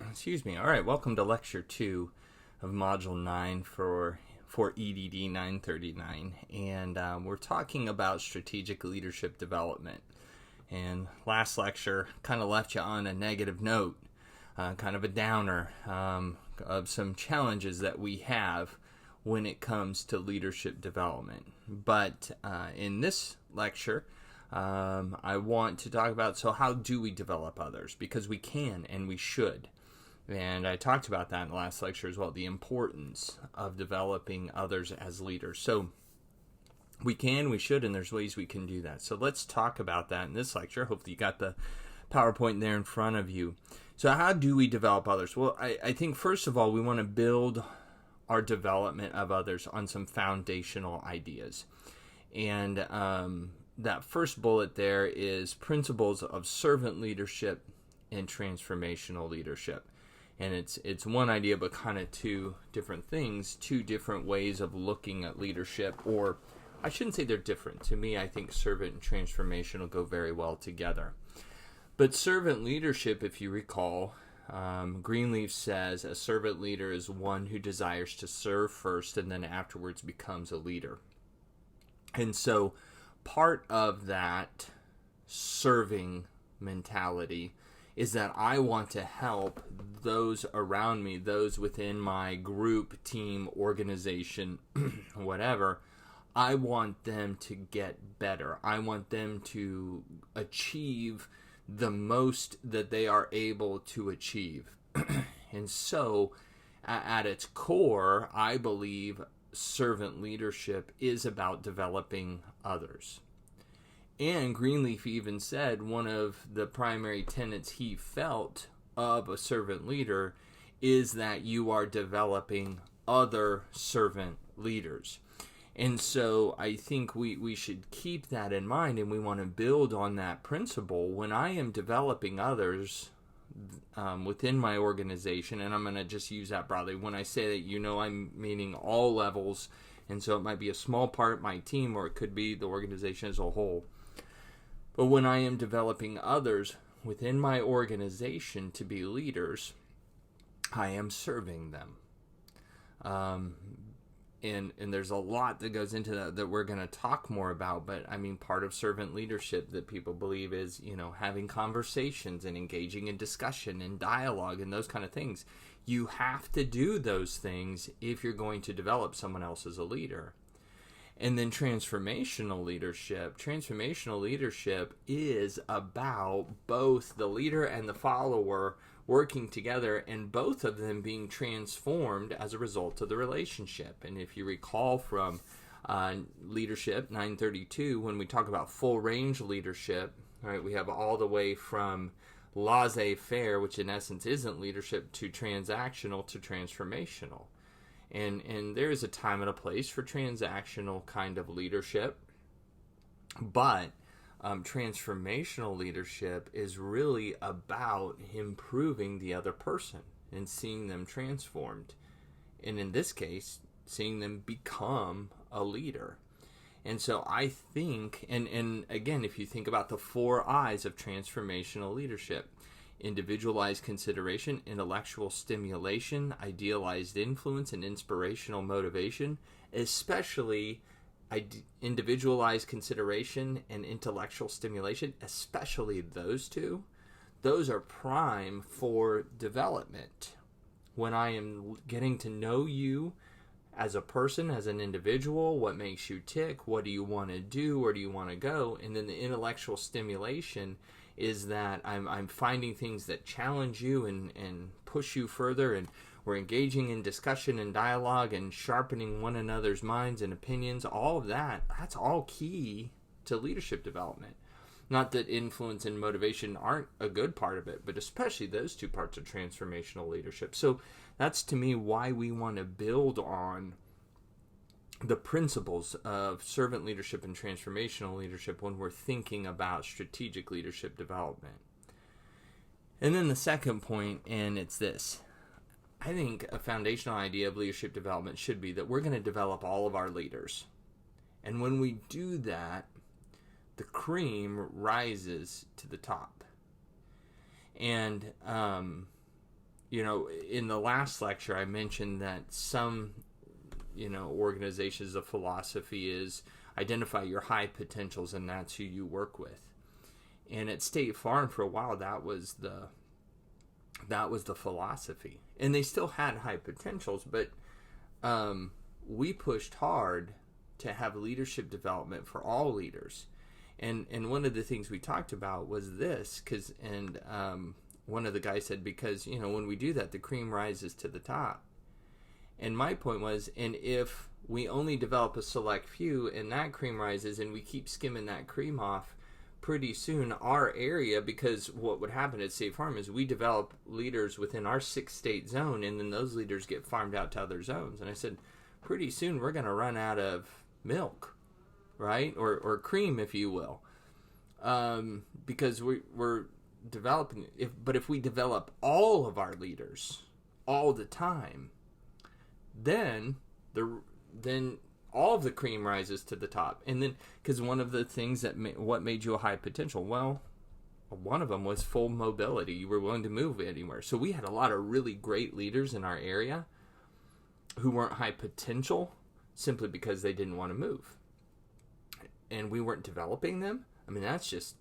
Excuse me. All right, welcome to Lecture 2 of Module 9 for EDD 939. And we're talking about strategic leadership development. And last lecture kind of left you on a negative note, kind of a downer of some challenges that we have when it comes to leadership development. But in this lecture, I want to talk about, so how do we develop others? Because we can and we should. And I talked about that in the last lecture as well, the importance of developing others as leaders. So we can, we should, and there's ways we can do that. So let's talk about that in this lecture. Hopefully you got the PowerPoint there in front of you. So how do we develop others? Well, I think first of all, we want to build our development of others on some foundational ideas. And that first bullet there is principles of servant leadership and transformational leadership. And it's one idea, but kind of two different things, two different ways of looking at leadership. Or I shouldn't say they're different. To me, I think servant and transformational go very well together. But servant leadership, if you recall, Greenleaf says a servant leader is one who desires to serve first and then afterwards becomes a leader. And so part of that serving mentality is that I want to help those around me, those within my group, team, organization, whatever. I want them to get better. I want them to achieve the most that they are able to achieve. And so, at its core, I believe servant leadership is about developing others. And Greenleaf even said one of the primary tenets he felt of a servant leader is that you are developing other servant leaders. And so I think we should keep that in mind, and we want to build on that principle. When I am developing others within my organization, and I'm going to just use that broadly, when I say that, I'm meaning all levels, and so it might be a small part, my team, or it could be the organization as a whole. But when I am developing others within my organization to be leaders, I am serving them. And there's a lot that goes into that we're going to talk more about. But I mean, part of servant leadership that people believe is, having conversations and engaging in discussion and dialogue and those kind of things. You have to do those things if you're going to develop someone else as a leader. And then transformational leadership. Transformational leadership is about both the leader and the follower working together and both of them being transformed as a result of the relationship. And if you recall from Leadership 932, when we talk about full range leadership, right, we have all the way from laissez-faire, which in essence isn't leadership, to transactional to transformational. And there is a time and a place for transactional kind of leadership, but transformational leadership is really about improving the other person and seeing them transformed. And in this case, seeing them become a leader. And so I think, and again, if you think about the 4 I's of transformational leadership: individualized consideration, intellectual stimulation, idealized influence, and inspirational motivation, especially individualized consideration and intellectual stimulation, especially those two, those are prime for development. When I am getting to know you as a person, as an individual, what makes you tick, what do you want to do, where do you want to go, and then the intellectual stimulation is that I'm finding things that challenge you and push you further, and we're engaging in discussion and dialogue and sharpening one another's minds and opinions. All of that's all key to leadership development. Not that influence and motivation aren't a good part of it, but especially those two parts of transformational leadership. So that's, to me, why we want to build on the principles of servant leadership and transformational leadership when we're thinking about strategic leadership development. And then the second point, and it's this: I think a foundational idea of leadership development should be that we're going to develop all of our leaders. And when we do that, the cream rises to the top. And in the last lecture, I mentioned that some, organizations, the philosophy is identify your high potentials, and that's who you work with. And at State Farm for a while, that was the philosophy, and they still had high potentials, but we pushed hard to have leadership development for all leaders. And one of the things we talked about was this, one of the guys said, because, when we do that, the cream rises to the top. And my point was, and if we only develop a select few and that cream rises and we keep skimming that cream off, pretty soon our area, because what would happen at State Farm is we develop leaders within our 6-state zone, and then those leaders get farmed out to other zones. And I said, pretty soon we're going to run out of milk, right? Or cream, if you will. Because we're developing, if we develop all of our leaders all the time, then all of the cream rises to the top. And then, because one of the things what made you a high potential, well, one of them was full mobility. You were willing to move anywhere. So we had a lot of really great leaders in our area who weren't high potential simply because they didn't want to move. And we weren't developing them. I mean, that's just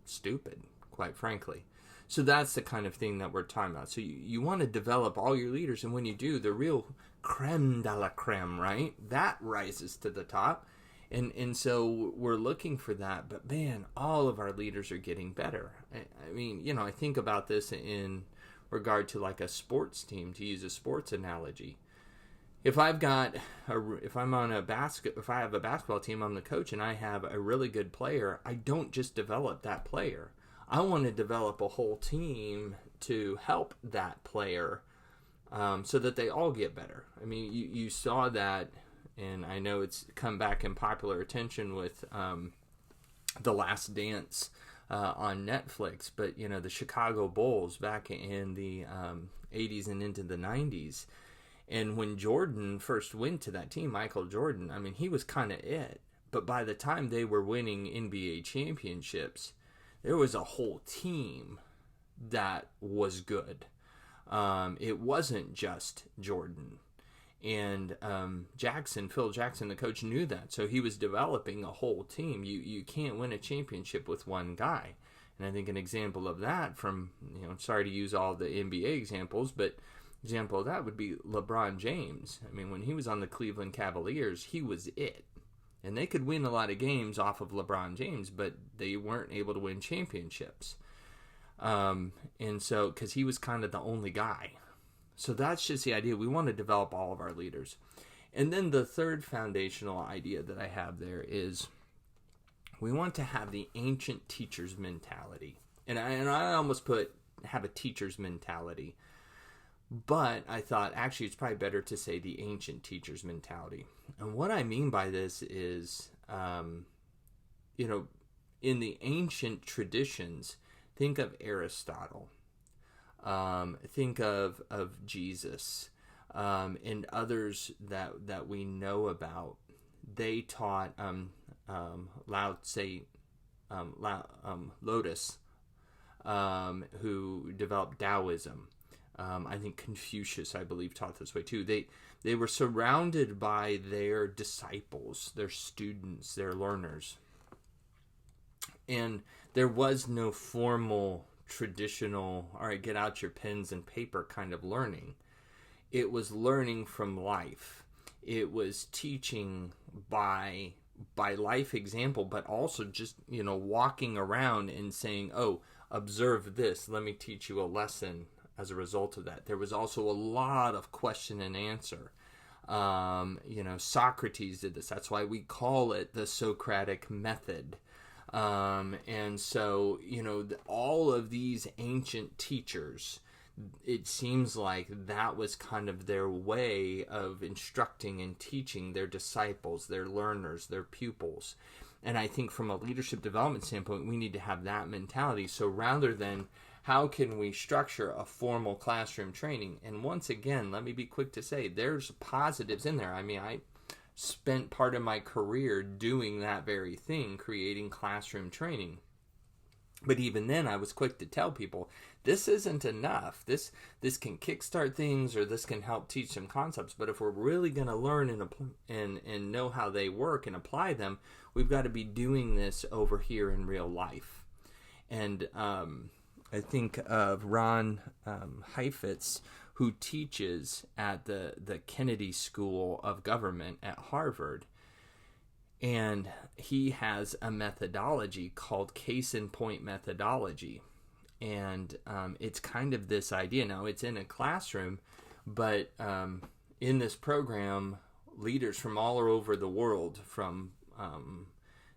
stupid, quite frankly. So that's the kind of thing that we're talking about. So you want to develop all your leaders, and when you do, the real creme de la creme, right? That rises to the top. And so we're looking for that. But man, all of our leaders are getting better. I mean, I think about this in regard to like a sports team, to use a sports analogy. If I have a basketball team, I'm the coach, and I have a really good player, I don't just develop that player. I want to develop a whole team to help that player, so that they all get better. I mean, you saw that, and I know it's come back in popular attention with The Last Dance on Netflix, but the Chicago Bulls back in the 80s and into the 90s. And when Jordan first went to that team, Michael Jordan, I mean, he was kind of it. But by the time they were winning NBA championships, there was a whole team that was good. It wasn't just Jordan. And Phil Jackson, the coach, knew that. So he was developing a whole team. You can't win a championship with one guy. And I think an example of that from, sorry to use all the NBA examples, but example of that would be LeBron James. I mean, when he was on the Cleveland Cavaliers, he was it. And they could win a lot of games off of LeBron James, but they weren't able to win championships. And so, because he was kind of the only guy. So that's just the idea. We want to develop all of our leaders. And then the third foundational idea that I have there is we want to have the ancient teacher's mentality. And I almost have a teacher's mentality. But I thought, actually, it's probably better to say the ancient teacher's mentality. And what I mean by this is, in the ancient traditions, think of Aristotle, think of Jesus, and others that we know about. They taught Lotus, who developed Taoism. I think Confucius, I believe, taught this way too. They were surrounded by their disciples, their students, their learners. And there was no formal, traditional, all right, get out your pens and paper kind of learning. It was learning from life. It was teaching by life example, but also just, walking around and saying, oh, observe this. Let me teach you a lesson. As a result of that, there was also a lot of question and answer. Socrates did this. That's why we call it the Socratic method. And so, all of these ancient teachers, it seems like that was kind of their way of instructing and teaching their disciples, their learners, their pupils. And I think from a leadership development standpoint, we need to have that mentality. So rather than how can we structure a formal classroom training? And once again, let me be quick to say, there's positives in there. I mean, I spent part of my career doing that very thing, creating classroom training. But even then, I was quick to tell people, this isn't enough. This can kickstart things, or this can help teach some concepts. But if we're really going to learn and know how they work and apply them, we've got to be doing this over here in real life. And I think of Ron Heifetz, who teaches at the Kennedy School of Government at Harvard. And he has a methodology called case-in-point methodology. And it's kind of this idea. Now, it's in a classroom, but in this program, leaders from all over the world, from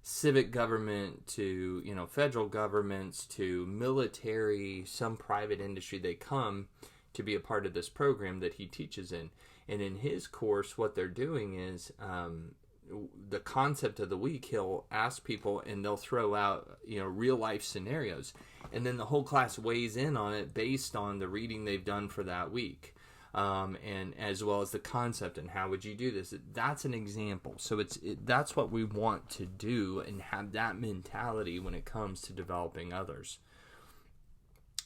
civic government to federal governments to military, some private industry, they come to be a part of this program that he teaches in. And in his course, what they're doing is the concept of the week, he'll ask people and they'll throw out real life scenarios, and then the whole class weighs in on it based on the reading they've done for that week, and as well as the concept and how would you do this. That's an example. So that's what we want to do, and have that mentality when it comes to developing others.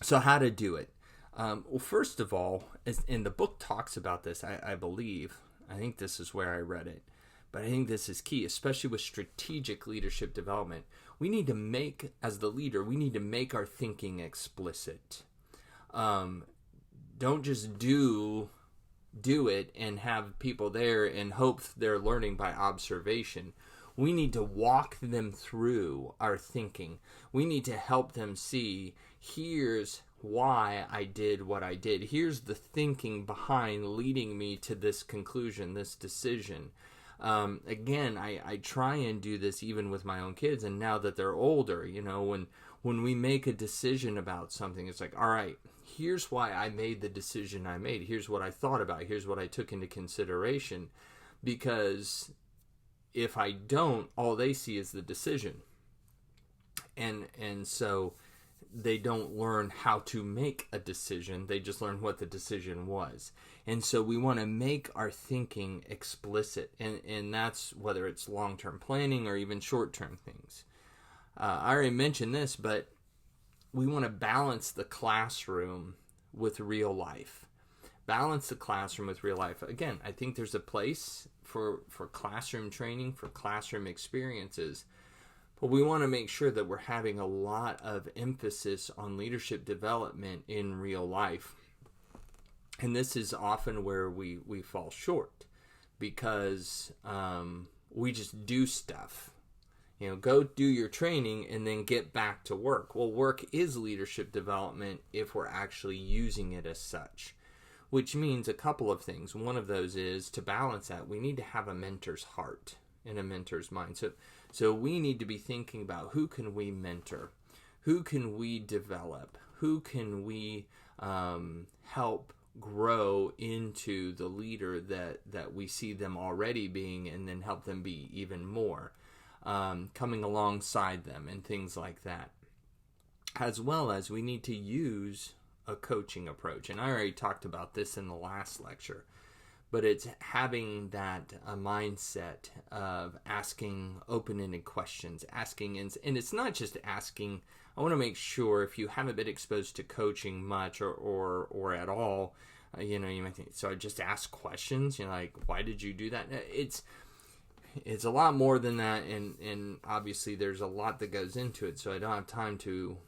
So how to do it? Well, first of all, and the book talks about this, I believe, I think this is where I read it, but I think this is key, especially with strategic leadership development. We need to make, as the leader, we need to make our thinking explicit. Don't just do it and have people there and hope they're learning by observation. We need to walk them through our thinking. We need to help them see, here's why I did what I did. Here's the thinking behind leading me to this conclusion, this decision. Again, I try and do this even with my own kids, and now that they're older, when we make a decision about something, it's like, all right, here's why I made the decision I made. Here's what I thought about. Here's what I took into consideration. Because if I don't, all they see is the decision. And so they don't learn how to make a decision. They just learn what the decision was. And so we want to make our thinking explicit. And that's whether it's long-term planning or even short-term things. I already mentioned this, but we want to balance the classroom with real life. Balance the classroom with real life. Again, I think there's a place for classroom training, for classroom experiences. But we want to make sure that we're having a lot of emphasis on leadership development in real life. And this is often where we fall short, because we just do stuff. Go do your training and then get back to work. Well, work is leadership development if we're actually using it as such, which means a couple of things. One of those is, to balance that, we need to have a mentor's heart and a mentor's mind. So we need to be thinking about, who can we mentor? Who can we develop? Who can we help grow into the leader that we see them already being, and then help them be even more? Coming alongside them and things like that. As well as we need to use a coaching approach. And I already talked about this in the last lecture. But it's having that mindset of asking open-ended questions, and it's not just asking. I want to make sure, if you haven't been exposed to coaching much or at all, you might think, so I just ask questions, like, why did you do that? It's a lot more than that, and obviously there's a lot that goes into it, so I don't have time to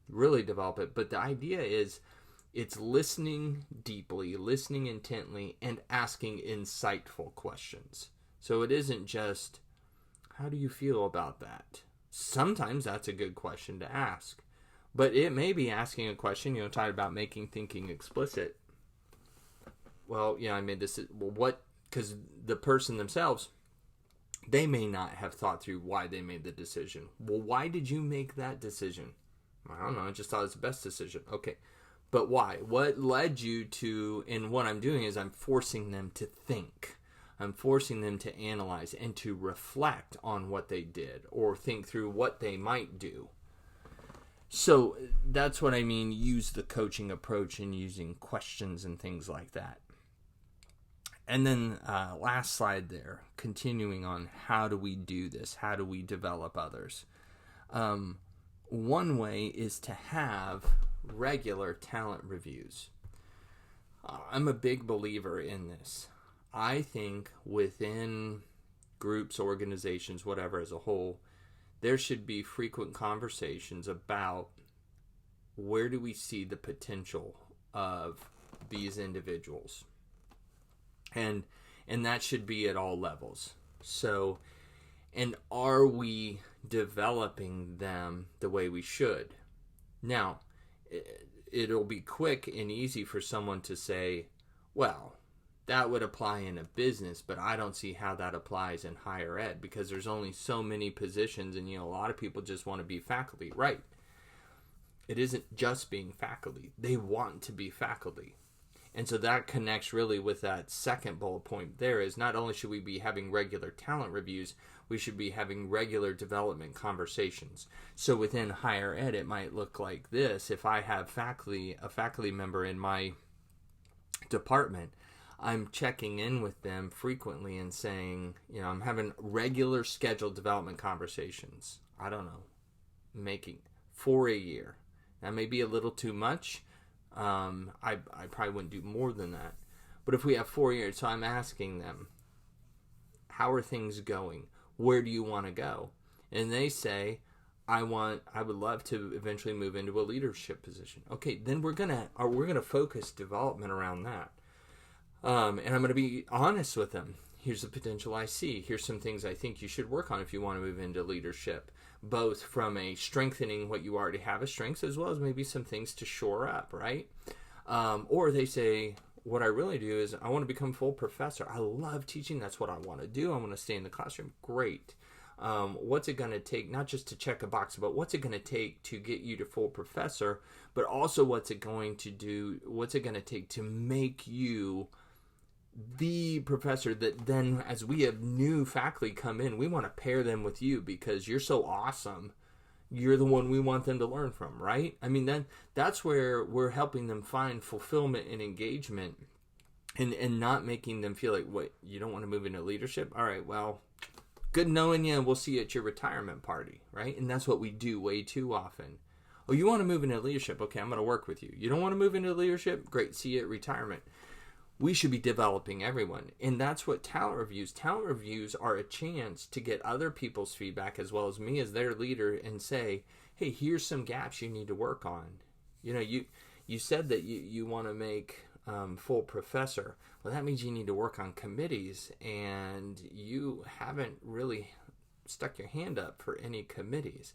really develop it. But the idea is, it's listening deeply, listening intently, and asking insightful questions. So it isn't just, how do you feel about that? Sometimes that's a good question to ask. But it may be asking a question, talking about making thinking explicit. Well, I made this. Well, what? Because the person themselves, they may not have thought through why they made the decision. Well, why did you make that decision? I don't know. I just thought it was the best decision. Okay. But why? What led you to, and what I'm doing is I'm forcing them to think. I'm forcing them to analyze and to reflect on what they did, or think through what they might do. So that's what I mean, use the coaching approach and using questions and things like that. And then last slide there, continuing on, how do we do this? How do we develop others? one way is to have regular talent reviews. I'm a big believer in this. I think within groups, organizations, whatever as a whole, there should be frequent conversations about where do we see the potential of these individuals. And that should be at all levels. So, and are we developing them the way we should? Now, it'll be quick and easy for someone to say, well, that would apply in a business, but I don't see how that applies in higher ed because there's only so many positions and, a lot of people just want to be faculty. Right. It isn't just being faculty. They want to be faculty. And so that connects really with that second bullet point there is not only should we be having regular talent reviews, we should be having regular development conversations. So within higher ed, it might look like this. If I have a faculty member in my department, I'm checking in with them frequently and saying, I'm having regular scheduled development conversations. I don't know, making 4 a year. That may be a little too much. I probably wouldn't do more than that. But if we have 4 years, so I'm asking them, how are things going? Where do you want to go? And they say, I would love to eventually move into a leadership position. Okay, then we're gonna focus development around that. And I'm gonna be honest with them. Here's the potential I see. Here's some things I think you should work on if you want to move into leadership, both from a strengthening what you already have as strengths as well as maybe some things to shore up, right? Or they say, what I really do is I want to become full professor. I love teaching. That's what I want to do. I want to stay in the classroom. Great. What's it going to take, not just to check a box, but what's it going to take to get you to full professor, but also what's it going to take to make you the professor that then as we have new faculty come in, we want to pair them with you because you're so awesome. You're the one we want them to learn from, right? I mean, then that's where we're helping them find fulfillment and engagement and not making them feel like, what, you don't want to move into leadership? All right, well, good knowing you. We'll see you at your retirement party, right? And that's what we do way too often. Oh, you want to move into leadership? Okay, I'm going to work with you. You don't want to move into leadership? Great, see you at retirement. We should be developing everyone. And that's what talent reviews are a chance to get other people's feedback as well as me as their leader and say, hey, here's some gaps you need to work on. You said that you want to make full professor. Well, that means you need to work on committees and you haven't really stuck your hand up for any committees.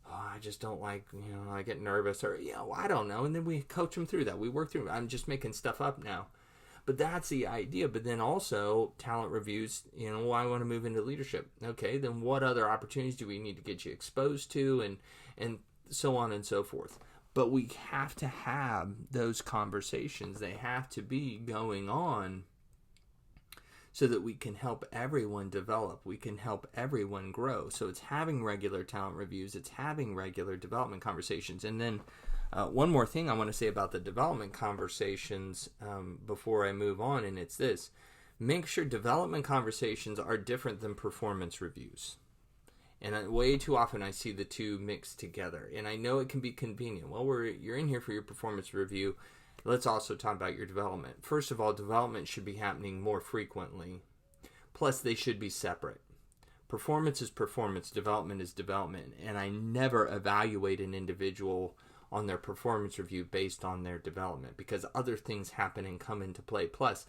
Oh, I just don't like, I get nervous or, I don't know. And then we coach them through that. We work through it. I'm just making stuff up now. But that's the idea. But then also talent reviews, I want to move into leadership. Okay, then what other opportunities do we need to get you exposed to and so on and so forth. But we have to have those conversations. They have to be going on so that we can help everyone develop. We can help everyone grow. So it's having regular talent reviews. It's having regular development conversations. And then one more thing I want to say about the development conversations before I move on, and it's this. Make sure development conversations are different than performance reviews. And way too often I see the two mixed together. And I know it can be convenient. Well, you're in here for your performance review. Let's also talk about your development. First of all, development should be happening more frequently. Plus, they should be separate. Performance is performance. Development is development. And I never evaluate an individual on their performance review based on their development because other things happen and come into play. Plus,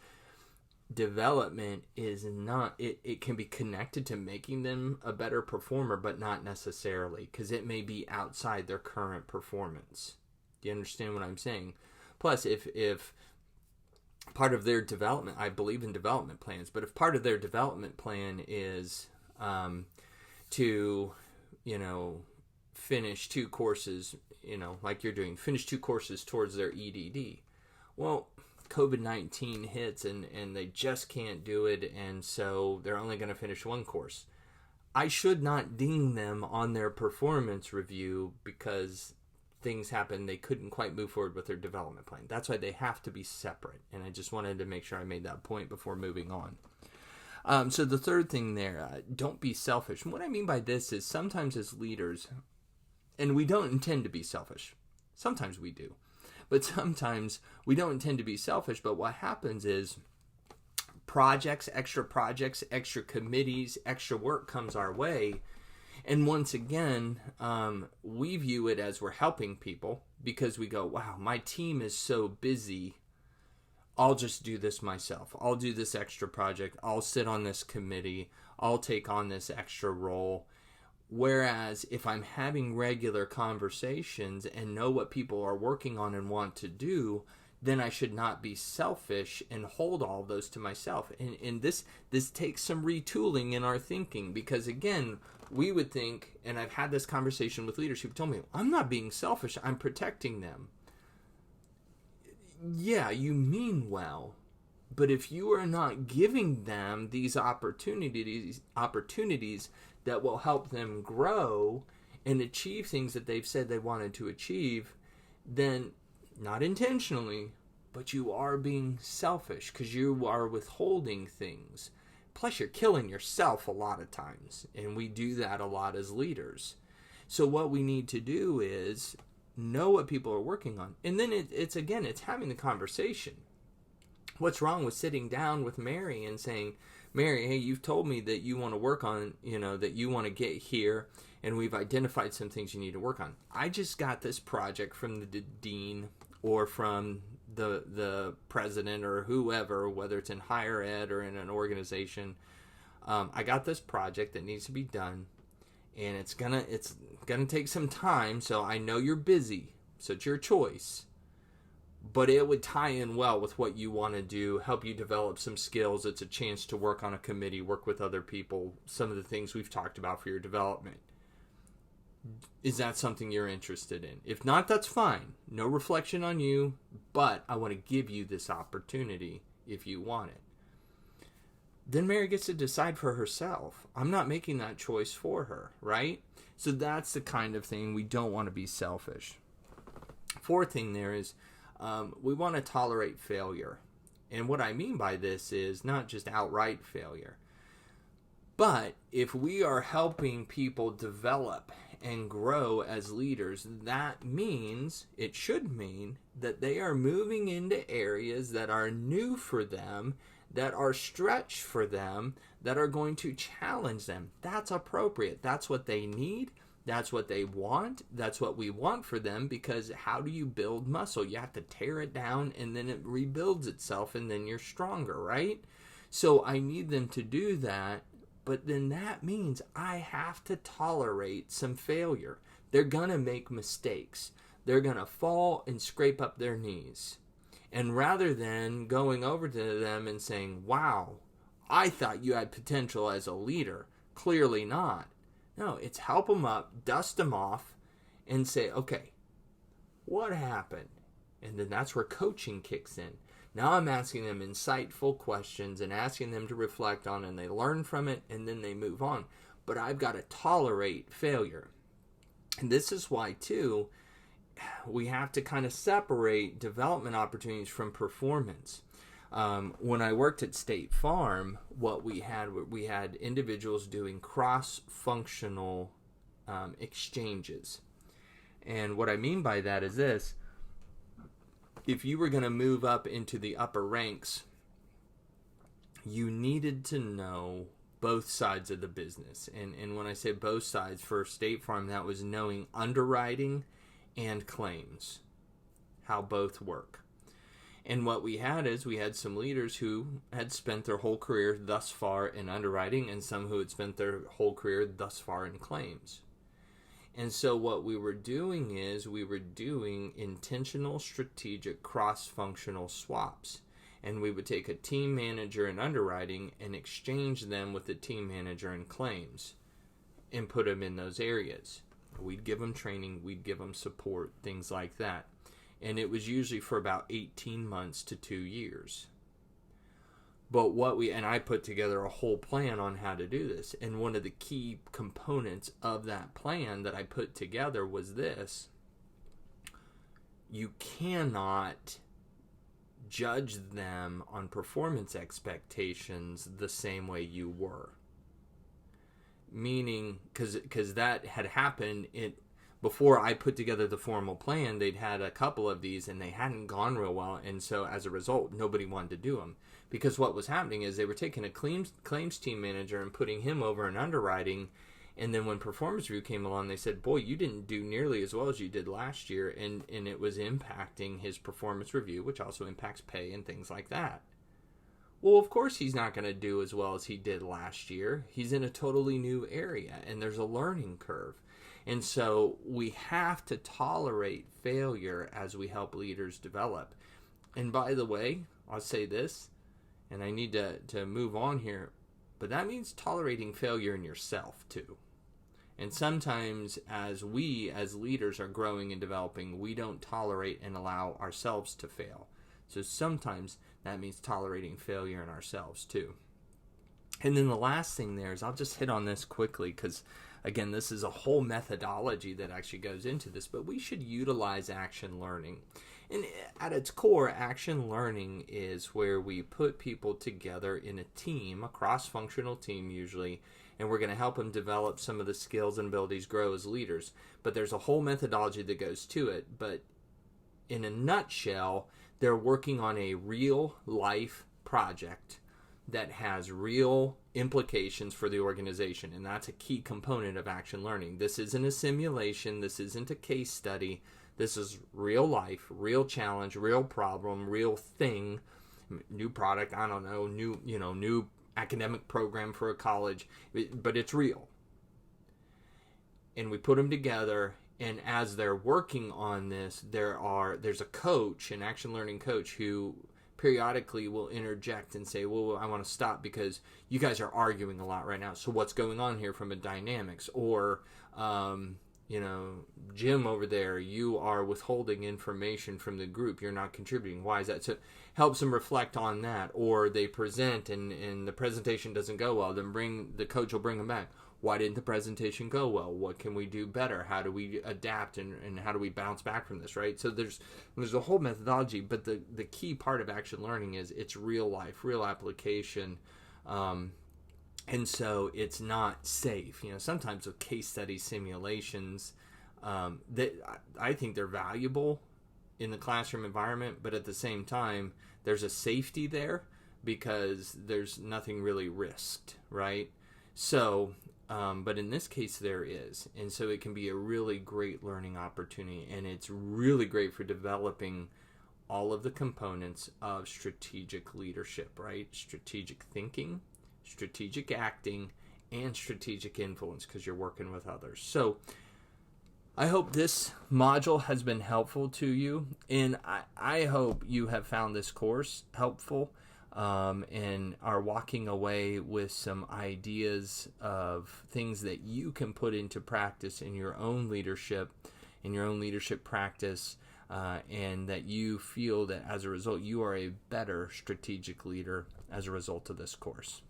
development is not, it can be connected to making them a better performer, but not necessarily because it may be outside their current performance. Do you understand what I'm saying? Plus, if part of their development, I believe in development plans, but if part of their development plan is to, finish 2 courses, like you're doing, finish 2 courses towards their EDD. Well, COVID-19 hits and they just can't do it, and so they're only going to finish 1 course. I should not ding them on their performance review because things happen, they couldn't quite move forward with their development plan. That's why they have to be separate, and I just wanted to make sure I made that point before moving on. So the third thing there, don't be selfish. And what I mean by this is sometimes as leaders, And we don't intend to be selfish. Sometimes we do. But sometimes we don't intend to be selfish. But what happens is projects, extra committees, extra work comes our way. And once again, we view it as we're helping people because we go, wow, my team is so busy. I'll just do this myself. I'll do this extra project. I'll sit on this committee. I'll take on this extra role. Whereas if I'm having regular conversations and know what people are working on and want to do, then I should not be selfish and hold all those to myself. And this takes some retooling in our thinking because, again, we would think, and I've had this conversation with leaders who've told me, I'm not being selfish, I'm protecting them. Yeah, you mean well, but if you are not giving them these opportunities that will help them grow and achieve things that they've said they wanted to achieve, then not intentionally, but you are being selfish because you are withholding things. Plus, you're killing yourself a lot of times, and we do that a lot as leaders. So what we need to do is know what people are working on. And then it's having the conversation. What's wrong with sitting down with Mary and saying, Mary, hey, you've told me that you want to work on, that you want to get here, and we've identified some things you need to work on. I just got this project from the dean or from the president or whoever, whether it's in higher ed or in an organization. I got this project that needs to be done, and it's gonna take some time. So I know you're busy, so it's your choice. But it would tie in well with what you want to do, help you develop some skills. It's a chance to work on a committee, work with other people, some of the things we've talked about for your development. Is that something you're interested in? If not, that's fine. No reflection on you, but I want to give you this opportunity if you want it. Then Mary gets to decide for herself. I'm not making that choice for her, right? So that's the kind of thing we don't want to be selfish. Fourth thing there is we want to tolerate failure. And what I mean by this is not just outright failure. But if we are helping people develop and grow as leaders, it should mean that they are moving into areas that are new for them, that are stretched for them, that are going to challenge them. That's appropriate. That's what they need. That's what they want. That's what we want for them, because how do you build muscle? You have to tear it down and then it rebuilds itself and then you're stronger, right? So I need them to do that, but then that means I have to tolerate some failure. They're going to make mistakes. They're going to fall and scrape up their knees. And rather than going over to them and saying, wow, I thought you had potential as a leader, clearly not. No, it's help them up, dust them off, and say, okay, what happened? And then that's where coaching kicks in. Now I'm asking them insightful questions and asking them to reflect on it, and they learn from it, and then they move on. But I've got to tolerate failure. And this is why, too, we have to kind of separate development opportunities from performance. When I worked at State Farm, what we had individuals doing cross-functional exchanges. And what I mean by that is this: if you were going to move up into the upper ranks, you needed to know both sides of the business. And when I say both sides, for State Farm, that was knowing underwriting and claims, how both work. And what we had some leaders who had spent their whole career thus far in underwriting, and some who had spent their whole career thus far in claims. And so what we were doing is we were doing intentional, strategic, cross-functional swaps. And we would take a team manager in underwriting and exchange them with a team manager in claims and put them in those areas. We'd give them training, we'd give them support, things like that. And it was usually for about 18 months to 2 years. But I put together a whole plan on how to do this. And one of the key components of that plan that I put together was this: you cannot judge them on performance expectations the same way you were. Meaning, because that had happened, before I put together the formal plan, they'd had a couple of these and they hadn't gone real well. And so as a result, nobody wanted to do them. Because what was happening is they were taking a claims team manager and putting him over in underwriting. And then when performance review came along, they said, boy, you didn't do nearly as well as you did last year. And it was impacting his performance review, which also impacts pay and things like that. Well, of course he's not going to do as well as he did last year. He's in a totally new area, and there's a learning curve. And so we have to tolerate failure as we help leaders develop. And by the way, I'll say this, and I need to move on here, but that means tolerating failure in yourself too. And sometimes as we, as leaders, are growing and developing, we don't tolerate and allow ourselves to fail. So sometimes that means tolerating failure in ourselves too. And then the last thing there is, I'll just hit on this quickly because, again, this is a whole methodology that actually goes into this, but we should utilize action learning. And at its core, action learning is where we put people together in a team, a cross-functional team usually, and we're going to help them develop some of the skills and abilities, grow as leaders. But there's a whole methodology that goes to it. But in a nutshell, they're working on a real-life project that has real implications for the organization, and that's a key component of action learning. This isn't a simulation. This isn't a case study. This is real life, real challenge, real problem, real thing, new product, I don't know, new academic program for a college, but it's real. And we put them together, and as they're working on this, there's a coach, an action learning coach, who periodically will interject and say, well, I want to stop because you guys are arguing a lot right now. So what's going on here from a dynamics? Or, Jim over there, you are withholding information from the group. You're not contributing. Why is that? So it helps them reflect on that. Or they present and the presentation doesn't go well. Then the coach will bring them back. Why didn't the presentation go well? What can we do better? How do we adapt and how do we bounce back from this, right? So there's a whole methodology, but the key part of action learning is it's real life, real application, and so it's not safe. Sometimes with case study simulations, that I think they're valuable in the classroom environment, but at the same time, there's a safety there because there's nothing really risked, right? So, but in this case there is, and so it can be a really great learning opportunity, and it's really great for developing all of the components of strategic leadership, right? Strategic thinking, strategic acting, and strategic influence because you're working with others. So I hope this module has been helpful to you, and I hope you have found this course helpful and are walking away with some ideas of things that you can put into practice in your own leadership, practice, and that you feel that as a result you are a better strategic leader as a result of this course.